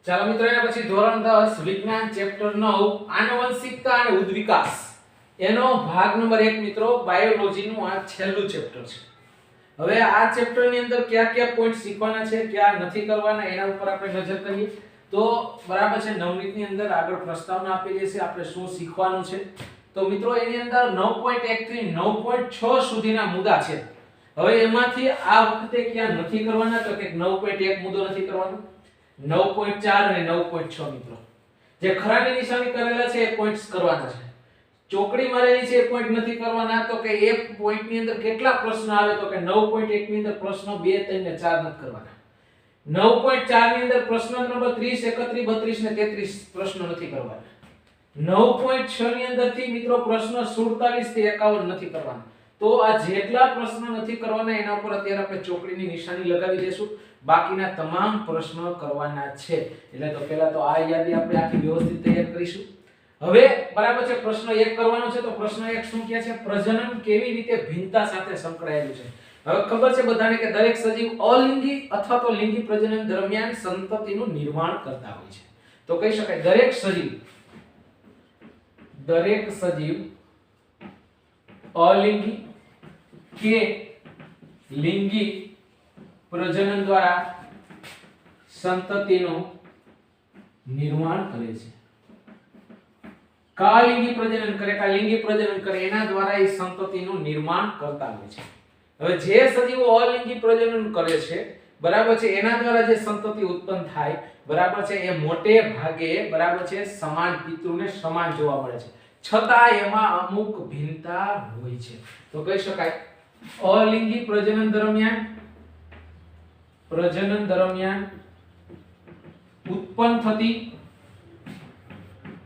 ચાલો મિત્રો, એના પછી ધોરણ 10 વિજ્ઞાન ચેપ્ટર 9 આનુવંશિકતા અને ઉદ્વિકાસ એનો ભાગ નંબર 1 મિત્રો બાયોલોજી નું આ છેલ્લું ચેપ્ટર છે. હવે આ ચેપ્ટર ની અંદર કયા કયા પોઈન્ટ શીખવાના છે, કયા નથી કરવાના, એના ઉપર આપણે નજર કરીએ તો બરાબર છે. નવનીત ની અંદર આગળ પ્રસ્તાવના આપેલી છે, આપણે શું શીખવાનું છે. તો મિત્રો એની અંદર 9.1 થી 9.6 સુધીના મુદ્દા છે. હવે એમાંથી આ વખતે ક્યાં નથી કરવાના તો કે 9.1 મુદ્દો નથી કરવાનો, 9.4 અને 9.6 મિત્રો જે ખરાની નિશાની કરેલા છે એ પોઈન્ટ્સ કરવાના છે. ચોકડી મારેલી છે એ પોઈન્ટ નથી કરવાના. તો કે એ પોઈન્ટ ની અંદર કેટલા પ્રશ્ન આવે તો કે 9.1 ની અંદર પ્રશ્નો 2 3 ને 4 નથી કરવાના. 9.4 ની અંદર પ્રશ્ન નંબર 30 31 32 ને 33 પ્રશ્નો નથી કરવાના. 9.6 ની અંદર થી મિત્રો પ્રશ્ન 47 થી 51 નથી કરવાના. તો આ જેટલા પ્રશ્નો નથી કરવાના એના ઉપર અત્યારે આપણે ચોકડીની નિશાની લગાવી દેશું. બાકીના તમામ પ્રશ્નો કરવાના છે. એટલે તો પહેલા તો આ યાદી આપણે આખી વ્યવસ્થિત તૈયાર કરીશું. હવે બરાબર છે, પ્રશ્ન 1 કરવાનો છે. તો પ્રશ્ન 1 શું કહે છે? પ્રજનન કેવી રીતે ભિન્નતા સાથે સંકળાયેલું છે. હવે ખબર છે બધાને કે દરેક સજીવ અલિંગી અથવા તો લિંગી પ્રજનન દરમિયાન સંતતિનું નિર્માણ કરતા હોય છે. તો કહી શકાય દરેક સજીવ અલિંગી કે લિંગી પ્રજનન દ્વારા સંતતિનું નિર્માણ કરે છે. કાલિંગી પ્રજનન કરે કે લિંગી પ્રજનન કરે એના દ્વારા એ સંતતિનું નિર્માણ કરતા હોય છે. હવે જે સજીવો અલિંગી પ્રજનન કરે છે બરાબર છે, એના દ્વારા જે સંતતિ ઉત્પન્ન થાય બરાબર છે, એ મોટે ભાગે બરાબર છે સમાન પિતૃને સમાન જોવા મળે છે. છતાં એમાં અમુક ભિન્નતા હોય છે. તો કહી શકાય અલિંગી પ્રજનન દરમિયાન ઉત્પન્ન થતી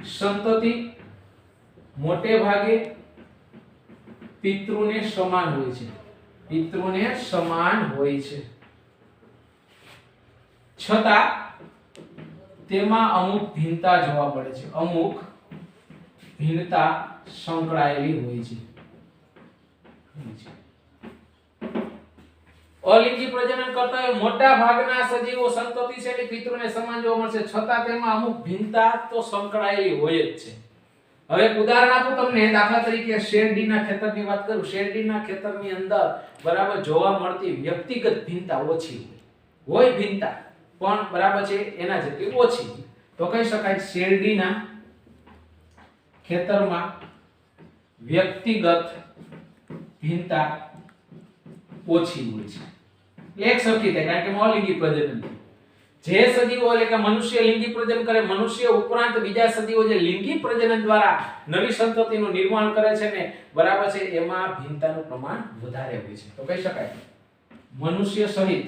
સંતતિ મોટે ભાગે પિતૃને સમાન હોય છે. છતાં તેમાં અમુક ભિન્નતા જોવા મળે છે, અમુક ભિન્નતા સંકળાયેલી હોય છે. અલિંગી પ્રજનન કરતા હોય મોટા ભાગના સજીવો સંતતિ છે એ પિતૃને સમાન જોવા મળશે, છતાં તેમાં અમુક ભિન્નતા તો સંકળાયેલી હોય જ છે. હવે એક ઉદાહરણ આપું તમને. દાખલા તરીકે શેરડીના ખેતરની વાત કરું. શેરડીના ખેતરની અંદર બરાબર જોવા મળતી વ્યક્તિગત ભિન્નતા ઓછી હોય ભિન્નતા પણ બરાબર છે એના જેટલી ઓછી. તો કહી શકાય શેરડીના ખેતરમાં વ્યક્તિગત ભિન્નતા ઓછી હોય છે. એક સરખી થાય કારણ કે અલિંગી પ્રજનન. જે સજીવો એટલે કે મનુષ્ય લિંગી પ્રજનન કરે, મનુષ્ય ઉપરાંત બીજા સજીવો જે લિંગી પ્રજનન દ્વારા નવી સંતતિનું નિર્માણ કરે છે ને બરાબર છે, એમાં ભિન્નતાનું પ્રમાણ વધારે હોય છે. તો કહી શકાય મનુષ્ય સહિત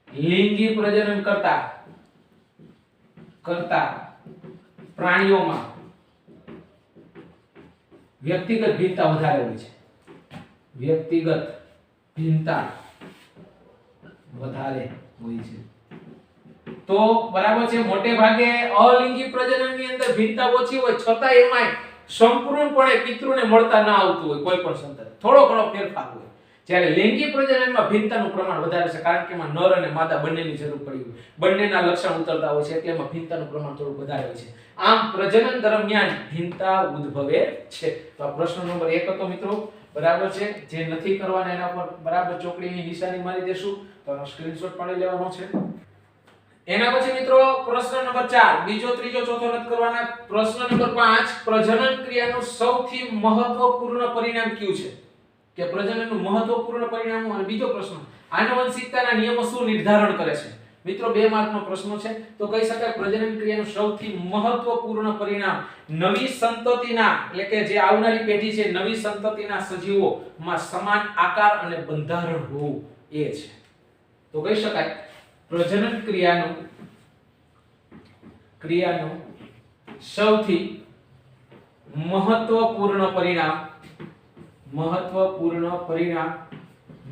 લિંગી પ્રજનન કરતા પ્રાણીઓમાં વ્યક્તિગત ભિન્નતા વધારે હોય છે. વ્યક્તિગત ભિન્નતા વધારે હોય છે. તો બરાબર છે મોટે ભાગે અલિંગી પ્રજનનની અંદર ભિન્નતા ઓછી હોય, છતાં એમાં સંપૂર્ણપણે પિતૃને મળતા ના આવતું હોય કોઈ પણ સંતાન, થોડો ઘણો ફેરફાર હોય. જ્યારે લિંગી પ્રજનનમાં ભિન્નતાનું પ્રમાણ વધારે છે કારણ કે એમાં નર અને માદા બંનેની જરૂર પડી હોય, બંનેના લક્ષણ ઉતરતા હોય છે, એટલે એમાં ભિન્નતાનું પ્રમાણ થોડું વધારે હોય છે. આમ પ્રજનન દરમિયાન ભિન્નતા ઉદ્ભવે છે. તો આ પ્રશ્ન નંબર 1 હતો મિત્રો. બરાબર છે, જે નથી કરવાના એના પર બરાબર ચોકડીની નિશાની મારી દેશું. તો આનો સ્ક્રીનશોટ પાડી લેવાનો છે. એના પછી મિત્રો પ્રશ્ન નંબર 4, બીજો ત્રીજો ચોથો નથી કરવાના. પ્રશ્ન નંબર 5, પ્રજનન ક્રિયાનું સૌથી મહત્વપૂર્ણ પરિણામ કયું છે? કે પ્રજનનનું મહત્વપૂર્ણ પરિણામ. અને બીજો પ્રશ્ન, આનુવંશિકતાના નિયમો શું નિર્ધારણ કરે છે? મિત્રો 2 માર્કનો પ્રશ્ન છે. તો કહી શકાય પ્રજનન ક્રિયાનું સૌથી મહત્વપૂર્ણ પરિણામ નવી સંતતિના એટલે કે જે આવનારી પેઢી છે, નવી સંતતિના સજીવોમાં સમાન આકાર અને બંધારણ હોવું એ છે. તો કહી શકાય પ્રજનન ક્રિયાનું સૌથી મહત્વપૂર્ણ પરિણામ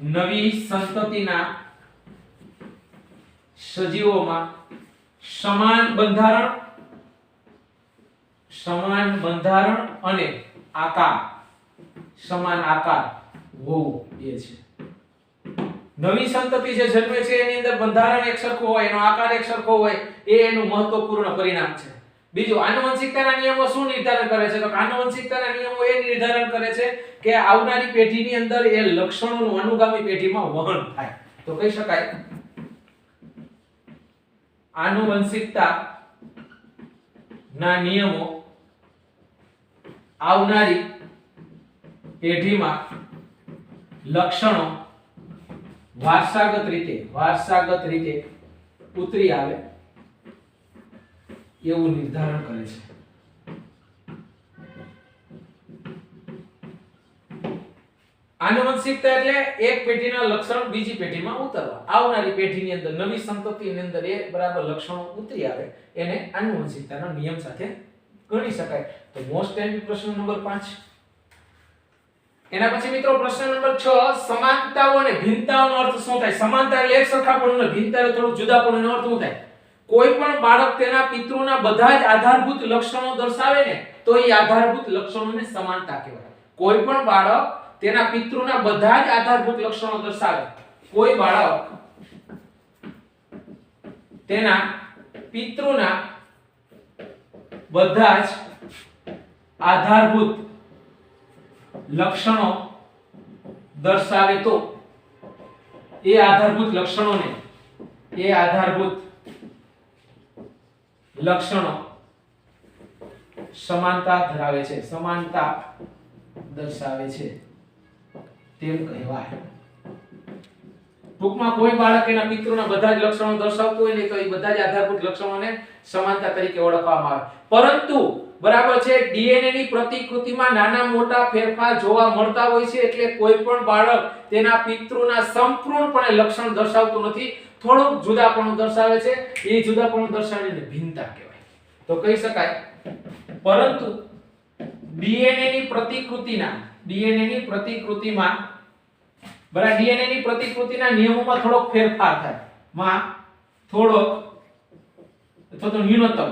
નવી સંતતિના સજીવોમાં સમાન બંધારણ અને સમાન આકાર હોવું એ છે. નવી સંતતિ જે જન્મે છે એની અંદર બંધારણ એક સરખું હોય, એનો આકાર એક સરખો હોય, એ એનું મહત્વપૂર્ણ પરિણામ છે. બીજું, આનુવંશિકતાના નિયમો શું નિર્ધારણ કરે છે? તો આનુવંશિકતાના નિયમો એ નિર્ધારણ કરે છે કે આવનારી પેઢીની અંદર એ લક્ષણોનું અનુગામી પેઢીમાં વહન થાય. તો કહી શકાય આનુવંશિકતા ના નિયમો આવનારી પેઢીમાં લક્ષણો વારસાગત રીતે ઉતરી આવે એવું નિર્ધારણ કરે છે. આનુવંશિકતા એટલે એક પેઢીના લક્ષણ બીજી પેઢીમાં ઉતરવા. આવનારી પેઢીની અંદર, નવી સંતતિની અંદર એ બરાબર લક્ષણો ઉતરી આવે, એને આનુવંશિકતાના નિયમ સાથે ગણી શકાય. તો મોસ્ટ એમ્પી પ્રશ્ન નંબર 5. એના પછી મિત્રો પ્રશ્ન નંબર 6, સમાનતાઓ અને ભિન્નતાઓનો અર્થ શું થાય? સમાનતા એટલે એક સરખાપણું, અને ભિન્નતા એટલે થોડું જુદાપણું. અર્થ શું થાય? કોઈ પણ બાળક તેના પિતૃના બધા જ આધારભૂત લક્ષણો દર્શાવે ને તો એ આધારભૂત લક્ષણોને સમાનતા કહેવાય. કોઈ પણ બાળક તેના પિતૃના બધા જ આધારભૂત લક્ષણો દર્શાવે, કોઈ બાળક તેના પિતૃના બધા જ આધારભૂત લક્ષણો દર્શાવે તો એ આધારભૂત લક્ષણો સમાનતા ધરાવે છે, સમાનતા દર્શાવે છે તેમ કહેવાય. ટૂંકમાં કોઈ બાળક એના પિતૃના બધા જ લક્ષણો દર્શાવતું હોય ને તો એ બધા જ આધારભૂત લક્ષણોને સમાનતા તરીકે ઓળખવામાં આવે. પરંતુ બરાબર છે, ડીએનએ ની પ્રતિકૃતિમાં નાના મોટા ફેરફાર જોવા મળતા હોય છે, એટલે કોઈ પણ બાળક તેના પિતૃના સંપૂર્ણપણે લક્ષણ દર્શાવતું નથી, થોડુંક જુદાપણું દર્શાવે છે. એ જુદાપણું દર્શાવીને ભિન્નતા કહેવાય. તો કહી શકાય પરંતુ ડીએનએ ની પ્રતિકૃતિમાં બરાબર ડીએનએ ની પ્રતિકૃતિના નિયમોમાં થોડોક ફેરફાર થાય, માં થોડોક અથવા તો ન્યૂનતમ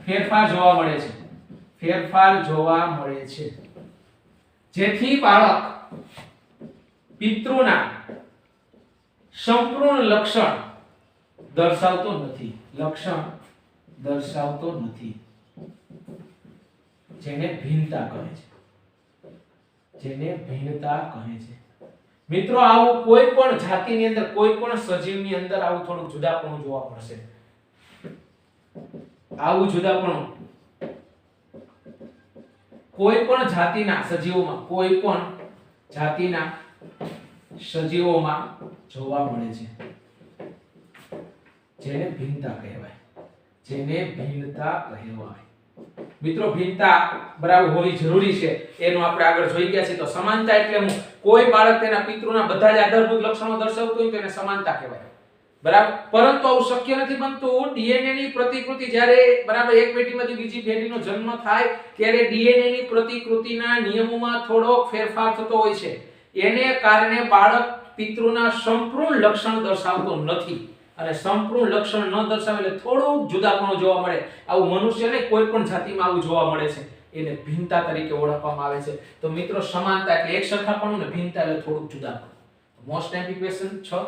ફેરફાર જોવા મળે છે, જેથી બાળક પિતૃના સંપૂર્ણ લક્ષણ દર્શાવતો નથી, જેને ભિન્નતા કહે છે. મિત્રો આવું કોઈ પણ જાતિની અંદર, કોઈ પણ સજીવની અંદર આવું થોડું જુદાપણું જોવા મળશે. આવું જુદાપણું કોઈ પણ જાતિના સજીવોમાં જોવા મળે છે, જેને ભિન્નતા કહેવાય. મિત્રો ભિન્નતા બરાબર હોવી જરૂરી છે, એનું આપણે આગળ જોઈ ગયા છે. તો સમાનતા એટલે હું કોઈ બાળક તેના પિતૃના બધા જ આધારભૂત લક્ષણો દર્શાવતું હોય તો એને સમાનતા કહેવાય. બરાબર, પરંતુ આવું શક્ય નથી બનતું. ડીએનએ ની પ્રતિકૃતિ જ્યારે બરાબર એક પેઢીમાંથી બીજી પેઢીનો જન્મ થાય ત્યારે ડીએનએ ની પ્રતિકૃતિના નિયમોમાં થોડો ફેરફાર થતો હોય છે. એને કારણે બાળક પિતૃના સંપૂર્ણ લક્ષણ દર્શાવતો નથી, અને સંપૂર્ણ લક્ષણ ન દર્શાવે એટલે થોડું જુદાપણું જોવા મળે. આવું મનુષ્યને કોઈ પણ જાતિમાં આવું જોવા મળે છે, એને ભિન્નતા તરીકે ઓળખવામાં આવે છે. તો મિત્રો સમાનતા એટલે એક સરખાપણું ને ભિન્નતા એટલે થોડું જુદાપણું. Most MP question 6.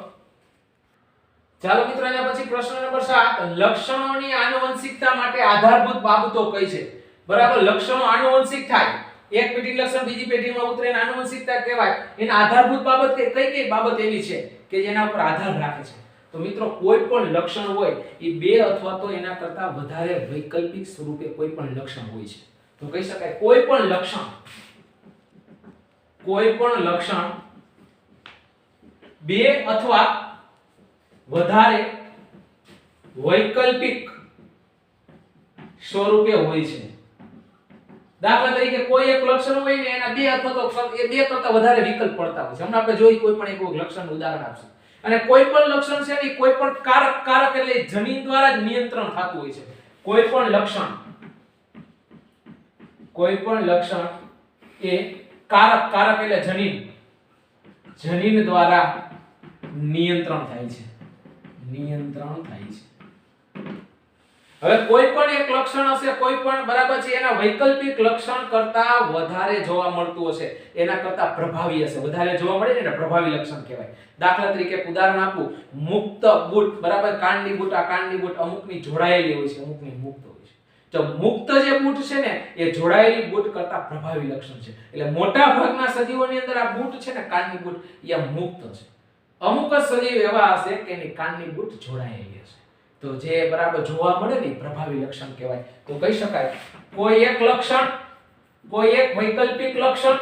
ચાલો મિત્રો એના પછી પ્રશ્ન નંબર 7, લક્ષણોની આનુવંશિકતા માટે આધારભૂત બાબતો કઈ છે? બરાબર, લક્ષણો આનુવંશિક થાય, એક પેઢી લક્ષણ બીજી પેઢીમાં ઉતરે એને આનુવંશિકતા કહેવાય. એના આધારભૂત બાબત કઈ બાબત એવી છે કે જેના ઉપર આધાર રાખે છે? તો મિત્રો કોઈ પણ લક્ષણ હોય એ બે અથવા તો એના કરતા વધારે વૈકલ્પિક સ્વરૂપે કોઈ પણ લક્ષણ હોય છે. તો કહી શકાય કોઈ પણ લક્ષણ બે અથવા વધારે વૈકલ્પિક સ્વરૂપે હોય છે. દાખલા તરીકે કોઈ એક લક્ષણ હોય ને એના બે અથવા તો બે કરતા વધારે વિકલ્પ પડતા હોય છે. હમણાં આપણે જોઈ કોઈ પણ એક લક્ષણનું ઉદાહરણ આપશું. અને કોઈ પણ લક્ષણ છે ને કોઈ પણ કારક એટલે જનીન દ્વારા જ નિયંત્રણ થતું હોય છે. કોઈ પણ લક્ષણ એ કારક એટલે જનીન દ્વારા નિયંત્રણ થાય છે. હવે કોઈ પણ એક લક્ષણ હશે, કોઈ પણ બરાબર છે એના વૈકલ્પિક લક્ષણ કરતા વધારે જોવા મળતું હશે, એના કરતા પ્રભાવી હશે, વધારે જોવા મળે ને એને પ્રભાવી લક્ષણ કહેવાય. દાખલા તરીકે એક ઉદાહરણ આપું, મુક્ત બૂટ, બરાબર, કાનની બૂટ, આ કાનની બૂટ અમુકની જોડાયેલી હોય છે, અમુકની મુક્ત હોય છે. તો મુક્ત જે બૂટ છે ને એ જોડાયેલી બૂટ કરતા પ્રભાવી લક્ષણ છે. એટલે મોટા ભાગના સજીવોની અંદર આ બૂટ છે ને, કાનની બૂટ, એ મુક્ત છે. અમુક જ સજીવ એવા હશે કે એની કાનની બૂટ જોડાયેલી હશે. તો જે બરાબર જોવા મળે ને પ્રભાવી લક્ષણ કહેવાય. તો કહી શકાય કોઈ એક લક્ષણ, કોઈ એક વૈકલ્પિક લક્ષણ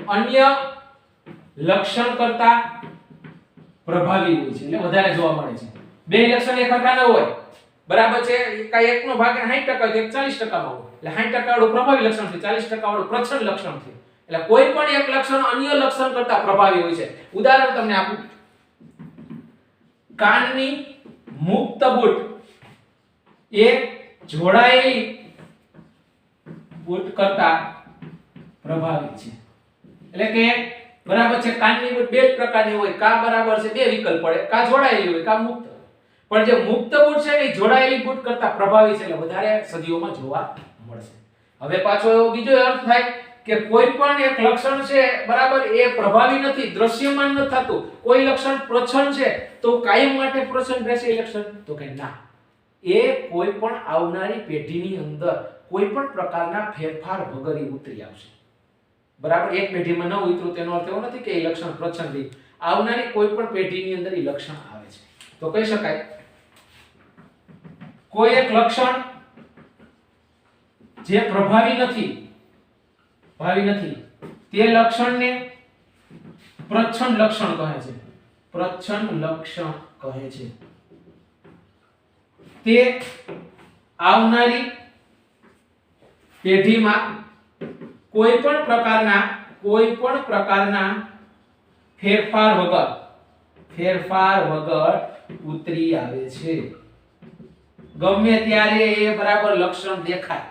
અન્ય લક્ષણ કરતા પ્રભાવી હોય છે, એટલે વધારે જોવા મળે છે. બે લક્ષણ એકરખા ન હોય, બરાબર છે, કાઈ એકનો ભાગ 60% હોય તો 40% માં હોય, એટલે 60% વાળું પ્રભાવી લક્ષણ છે, 40% વાળું પ્રચ્છન્ન લક્ષણ છે. એટલે કોઈ પણ એક લક્ષણ અન્ય લક્ષણ કરતા પ્રભાવી હોય છે. ઉદાહરણ તમને આપું, કાનની મુક્ત બૂટ એ જોડાયેલી બૂટ કરતા પ્રભાવી છે. એટલે કે બરાબર છે, કાનની બૂટ બે જ પ્રકારની હોય, કા બરાબર છે બે વિકલ્પ પડે, કા જોડાયેલી હોય, કા મુક્ત. પણ જે મુક્ત બૂટ છે એ જોડાયેલી બૂટ કરતા પ્રભાવી છે, એટલે વધારે સજીવોમાં જોવા મળશે. હવે પાછો બીજો અર્થ થાય કે કોઈ પણ એક લક્ષણ છે, બરાબર, એ પ્રભાવી નથી, દ્રશ્યમાન નથી થતું. કોઈ લક્ષણ પ્રચ્છન્ન છે તો કાયમ માટે પ્રચ્છન્ન રહેશે એ લક્ષણ? તો કે ના, એ કોઈ પણ આવનારી પેઢીની અંદર કોઈ પણ પ્રકારના ફેરફાર વગર ઉતરી આવશે. બરાબર, એક પેઢીમાં ન ઉતરું તેનો અર્થ એવો નથી કે એ લક્ષણ પ્રચ્છન્ન રહી, આવનારી કોઈ પણ પેઢીની અંદર એ લક્ષણ આવે છે. તો કહી શકાય કોઈ એક લક્ષણ જે પ્રભાવી નથી, તે લક્ષણને પ્રચ્છન્ન લક્ષણ કહે છે. પ્રચ્છન્ન લક્ષણ કહે છે. તે આવનારી પેઢીમાં કોઈ પણ પ્રકારના ફેરફાર વગર ઉતરી આવે છે. ગમે ત્યારે એ બરાબર લક્ષણ દેખાય,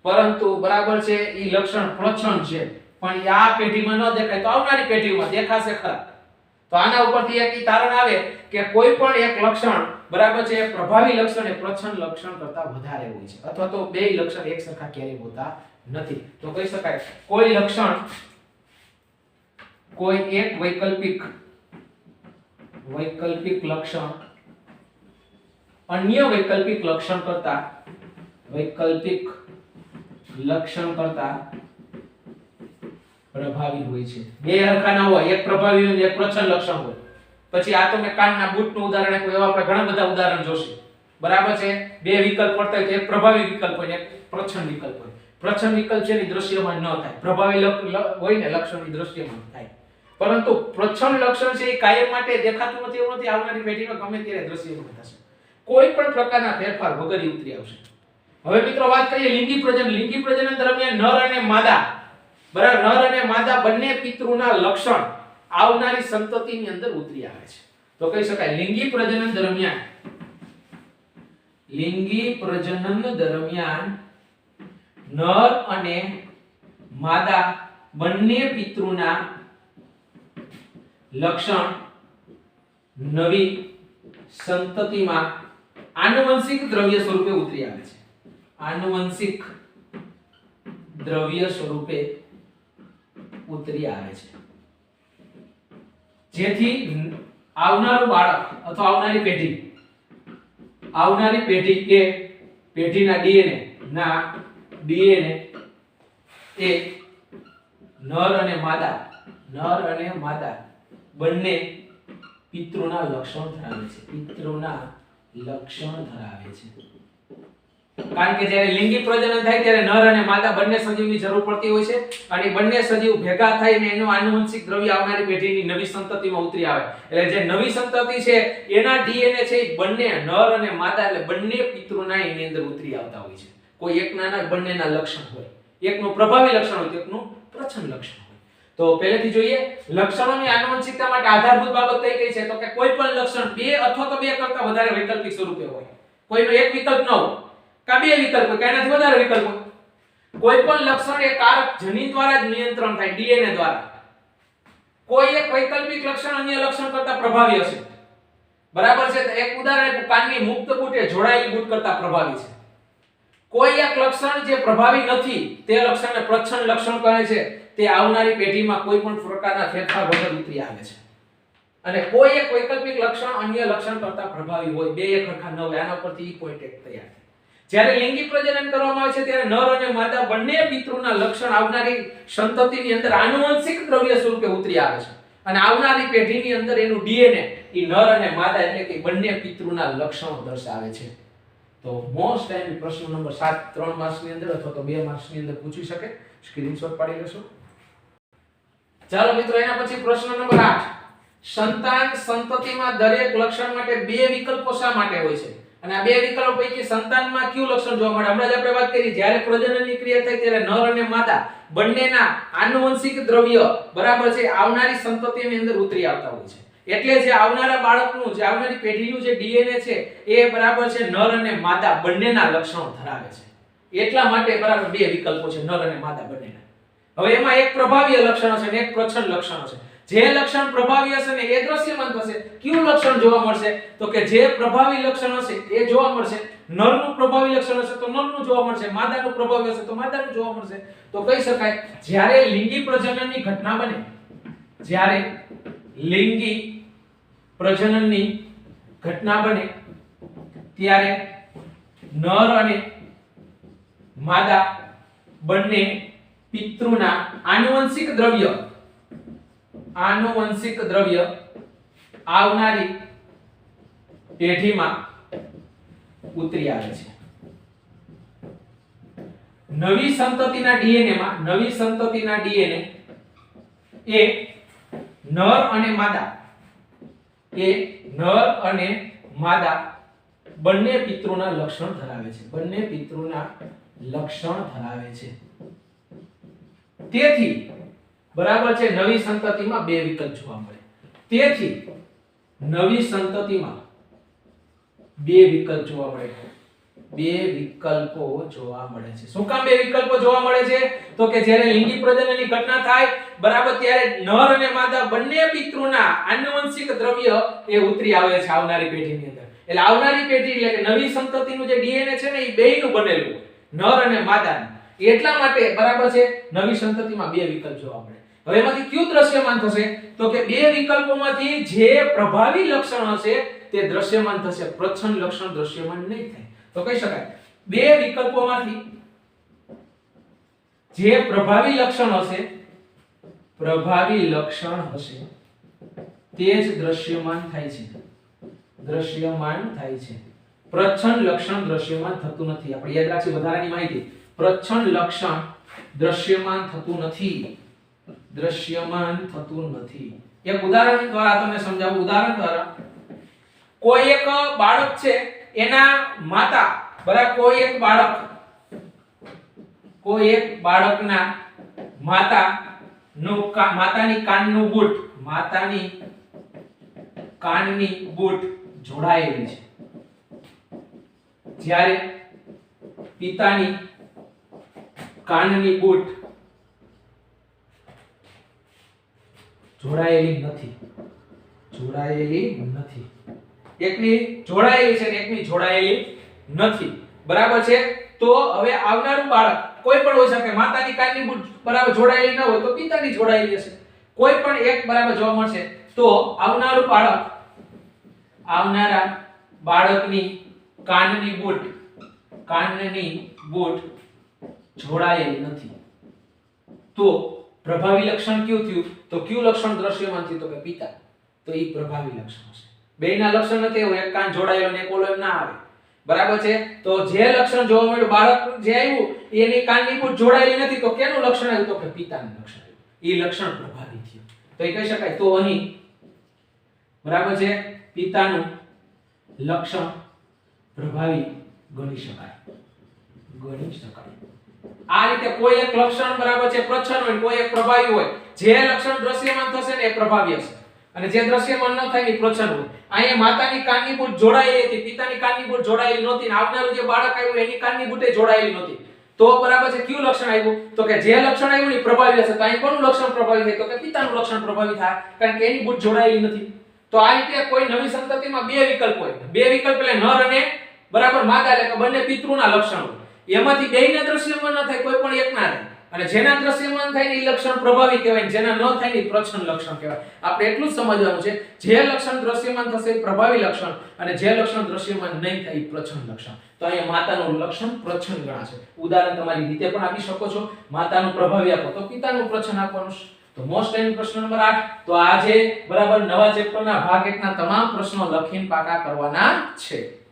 પરંતુ બરાબર છે ઈ લક્ષણ પ્રચ્છન્ન છે, પણ આ પેઢીમાં ન દેખાય તો આવનારી પેઢીમાં દેખાશે ખરા. તો આના ઉપરથી એક તારણ આવે કે કોઈ પણ એક લક્ષણ બરાબર છે પ્રભાવી લક્ષણ એ પ્રચ્છન્ન લક્ષણ કરતા વધારે હોય છે, અથવા તો બે લક્ષણ એક સરખા ક્યારેય હોતા નથી. તો કહી શકાય કોઈ લક્ષણ, કોઈ એક વૈકલ્પિક લક્ષણ અન્ય વૈકલ્પિક લક્ષણ કરતા પ્રભાવી હોય છે. બે હરખા ના હોય, એક પ્રભાવી હોય એક પ્રચ્છન્ન લક્ષણ હોય. પછી આ તો મેં કાનના બૂટનું ઉદાહરણ આપ્યું, એવા આપણે ઘણા બધા ઉદાહરણ જોશે. બરાબર છે, બે વિકલ્પ પડતા હોય તો એક પ્રભાવી વિકલ્પ હોય ને એક પ્રચ્છન્ન વિકલ્પ હોય. પ્રચ્છન્ન વિકલ્પ છે ની દ્રશ્યમાન ન થાય, પ્રભાવી હોય ને લક્ષણની દ્રશ્યમાન થાય. પરંતુ પ્રચ્છન્ન લક્ષણ છે એ કાયમ માટે દેખાતું નથી, એવું નથી, આવનારી પેઢીમાં ગમે ત્યારે દ્રશ્યમાન થશે. કોઈ પણ પ્રકારના ફેરફાર વગર ઉતરી આવશે. હવે મિત્રો વાત કરીએ લિંગી પ્રજનન. લિંગી પ્રજનન દરમિયાન નર અને માદા, બરાબર, નર અને માદા બંને પિતૃના લક્ષણ આવનારી સંતતિની અંદર ઉતરી આવે છે. તો કહી શકાય લિંગી પ્રજનન દરમિયાન નર અને માદા બંને પિતૃના લક્ષણ નવી સંતતિમાં આનુવંશિક દ્રવ્ય સ્વરૂપે ઉતરી આવે છે. આનુવંશિક દ્રવ્ય સ્વરૂપે ઉતરી આવે છે, જેથી આવનારું બાળક અથવા આવનારી પેઢી કે પેઢીના ડીએનએ એ નર અને માદા બંને પિતૃના લક્ષણ ધરાવે છે. કારણ કે જ્યારે લિંગી પ્રજનન થાય ત્યારે નર અને માદા બંને સજીવની જરૂર પડતી હોય છે, અને બંને સજીવ ભેગા થઈને એનું આનુવંશિક દ્રવ્ય આવનારી પેઢીની નવી સંતતિમાં ઉતરી આવે. એટલે જે નવી સંતતિ છે એના ડીએનએ છે એ બંને નર અને માદા એટલે બંને પિતૃના એની અંદર ઉતરી આવતા હોય છે. કોઈ એકના બંનેના લક્ષણ હોય, એકનું પ્રભાવી લક્ષણ હોય તો એકનું પ્રચ્છન્ન લક્ષણ હોય. તો પહેલેથી જોઈએ લક્ષણોની આનુવંશિકતા માટે આધારભૂત બાબત કઈ છે? તો કે કોઈ પણ લક્ષણ બે અથવા તો બે કરતા વધારે વૈકલ્પિક સ્વરૂપે હોય. કોઈનો એક વિકલ્પ ન હોય, કા બે વિકલ્પ હોય, કાનાથી વધારે વિકલ્પ હોય. કોઈ પણ લક્ષણ એ કારક જનીન દ્વારા જ નિયંત્રણ થાય, ડીએનએ દ્વારા. કોઈ એક વૈકલ્પિક લક્ષણ અન્ય લક્ષણ કરતા પ્રભાવી હશે, બરાબર છે. તો એક ઉદાહરણ આપ્યું, કાનની મુક્ત બૂટ એ જોડાયેલી બૂટ કરતા પ્રભાવી છે. કોઈ એક લક્ષણ જે પ્રભાવી નથી તે લક્ષણને પ્રચ્છન્ન લક્ષણ કહે છે. તે આવનારી પેઢીમાં કોઈ પણ પ્રકારના ફેરફાર વગર ઉતરી આવે છે. અને કોઈ એક વૈકલ્પિક લક્ષણ અન્ય લક્ષણ કરતા પ્રભાવી હોય, બે એક સરખા ન હોય. આના પરથી ઈ પોઈન્ટ એક તૈયાર થાય. જ્યારે લિંગી પ્રજનન કરવામાં આવે છે ત્યારે નર અને માદા બંને પિતૃના લક્ષણ આવનારી સંતતિની અંદર આનુવંશિક દ્રવ્ય સ્વરૂપે ઉતરી આવે છે. અને આવનારી પેઢીની અંદર એનું ડીએનએ ઈ નર અને માદા એટલે કે બંને પિતૃના લક્ષણો દર્શાવે છે. તો મોસ્ટ ટાઈમ પ્રશ્ન નંબર 7 3 માર્ક્સ ની અંદર અથવા તો 2 માર્ક્સ ની અંદર પૂછી શકે. સ્ક્રીનશોટ પાડી લેશો. ચાલો મિત્રો, એના પછી પ્રશ્ન નંબર 8. સંતાન સંતતિમાં દરેક લક્ષણ માટે બે વિકલ્પો શા માટે હોય છે? અને આ બે વિકલ્પો પૈકી સંતાનમાં કયું લક્ષણ જોવા મળે? હમણાં જ આપણે વાત કરી, જ્યારે પ્રજનનની ક્રિયા થાય ત્યારે નર અને માદા બંનેના આનુવંશિક દ્રવ્ય બરાબર છે આવનારી સંતતિની અંદર ઉતરી આવતા હોય છે. એટલે જે આવનારા બાળકનું જે આવનારી પેઢીનું જે ડીએનએ છે એ બરાબર છે નર અને માદા બંનેના લક્ષણો ધરાવે છે. એટલા માટે બરાબર બે વિકલ્પો છે, નર અને માદા બંનેના. હવે એમાં એક પ્રભાવીય લક્ષણ છે અને એક પ્રચ્છન્ન લક્ષણ છે. જે લક્ષણ પ્રભાવી હશે ને એ દ્રશ્યમાન થશે. કયું લક્ષણ જોવા મળશે? તો કે જે પ્રભાવી લક્ષણ હશે એ જોવા મળશે. નરનું પ્રભાવી લક્ષણ હશે તો નરનું જોવા મળશે, માદાનું પ્રભાવી હશે તો માદાનું જોવા મળશે. તો કહી શકાય જ્યારે લિંગી પ્રજનનની ઘટના બને, જ્યારે લિંગી પ્રજનનની ઘટના બને ત્યારે નર અને માદા બંને પિતૃના આનુવંશિક દ્રવ્ય આવનારી પેઢીમાં ઉતરી આવે છે. નવી સંતતિના ડીએનએ એ નર અને માદા બંને પિતૃના લક્ષણ ધરાવે છે. તેથી બરાબર છે, નવી સંતતિમાં બે વિકલ્પ જોવા મળે. તેથી નવી સંતતિમાં બે વિકલ્પો જોવા મળે છે. શું કામ બે વિકલ્પો જોવા મળે છે? તો કે જ્યારે લિંગી પ્રજનનની ઘટના થાય બરાબર ત્યારે નર અને માદા બંને પિતૃના આનુવંશિક દ્રવ્ય એ ઉતરી આવે છે આવનારી પેઢીની અંદર. એટલે આવનારી પેઢી એટલે કે નવી સંતતિનું જે ડીએનએ છે ને એ બેયનું બનેલું હોય, નર અને માદાનું. એટલા માટે બરાબર છે નવી સંતતિમાં બે વિકલ્પ જોવા મળે. હવે એમાંથી કયું દ્રશ્યમાન થશે? તો કે બે વિકલ્પોમાંથી જે પ્રભાવી લક્ષણ હશે તે દ્રશ્યમાન થશે, પ્રચ્છન્ન લક્ષણ દ્રશ્યમાન નહીં થાય. તો કહી શકાય બે વિકલ્પોમાંથી જે પ્રભાવી લક્ષણ હશે તે જ દ્રશ્યમાન થાય છે. પ્રચ્છન્ન લક્ષણ દ્રશ્યમાન થતું નથી. આપણે યાદ રાખીએ વધારાની માહિતી. પ્રચ્છન્ન લક્ષણ દ્રશ્યમાન થતું નથી. એક ઉદાહરણ દ્વારા તમને સમજાવું. ઉદાહરણ દ્વારા કોઈ એક બાળક છે, એના માતા બરાબર કોઈ એક બાળકના માતાની કાનની બૂટ જોડાયેલી છે, જ્યારે પિતાની કાનની બૂટ જોડાયેલી નથી. એકની જોડાયેલી છે ને એકની જોડાયેલી નથી. બરાબર છે. તો હવે આવનારું બાળક કોઈ પણ હોઈ શકે. માતાની કાનની બૂટ બરાબર જોડાયેલી ન હોય તો પિતાની જોડાયેલી હશે. કોઈ પણ એક બરાબર જોવા મળશે. તો આવનારા બાળકની કાનની બૂટ જોડાયેલી નથી. તો પ્રભાવી લક્ષણ કયું થયું? તો કયું લક્ષણ દ્રશ્યમાન થયું? તો કે પિતા. તો એ પ્રભાવી લક્ષણ હશે. બેયના લક્ષણ નથી એવું, એક કાન જોડાયેલો ને એક ઓલો એમ ના આવે. બરાબર છે. તો જે લક્ષણ જોવા મળ્યું, બાળક જે આવ્યું એની કાનની બૂટ જોડાયેલી નથી, તો કેનું લક્ષણ આવ્યું? તો કે પિતાનું લક્ષણ આવ્યું. એ લક્ષણ પ્રભાવી થયું. તો એ કહી શકાય તો અહીં બરાબર છે પિતાનું લક્ષણ પ્રભાવી ગણી શકાય. આ રીતે કોઈ એક લક્ષણ બરાબર છે પ્રચ્છન્ન હોય, કોઈ એક પ્રભાવી હોય. જે લક્ષણ દ્રશ્યમાન થશે ને એ પ્રભાવી હશે અને જે દ્રશ્યમાન ન થાય એ પ્રચ્છન્ન હોય. અહીંયા માતાની કાનની બૂટ જોડાયેલી હતી, પિતાની કાનની બૂટ જોડાયેલી નહોતી, અને આવનારું જે બાળક આવ્યું એની કાનની બૂટે જોડાયેલી નહોતી. તો બરાબર છે કયું લક્ષણ આવ્યું? તો કે જે લક્ષણ આવ્યું એ પ્રભાવી હશે. તો અહીં કોનું લક્ષણ પ્રભાવી થાય? તો કે પિતાનું લક્ષણ પ્રભાવી થાય, કારણ કે એની બૂટ જોડાયેલી નથી. તો આ રીતે કોઈ નવી સંતતિમાં બે વિકલ્પ હોય, બે વિકલ્પ એટલે નર અને બરાબર માદા એટલે કે બંને પિતૃના લક્ષણો, એમાંથી બેયના દ્રશ્યમાન ન થાય, કોઈ પણ એકના થાય, અને જેના દ્રશ્યમાન થાય ને એ લક્ષણ પ્રભાવી કહેવાય, જેના ન થાય ને એ પ્રચ્છન્ન લક્ષણ કહેવાય. આપણે એટલું જ સમજવાનું છે, જે લક્ષણ દ્રશ્યમાન થશે એ પ્રભાવી લક્ષણ, અને જે લક્ષણ દ્રશ્યમાન નહીં થાય એ પ્રચ્છન્ન લક્ષણ. તો અહીંયા માતાનું લક્ષણ પ્રચ્છન્ન ગણાશે. ઉદાહરણ તમારી રીતે પણ આપી શકો છો. માતાનું પ્રભાવી આપો તો પિતાનું પ્રચ્છન્ન આપવાનું છે. તો મોસ્ટ ટાઈમ પ્રશ્ન નંબર 8. તો આજે બરાબર નવા ચેપ્ટરના ભાગ 1 ના તમામ પ્રશ્નો લખીને પાકા કરવાના છે.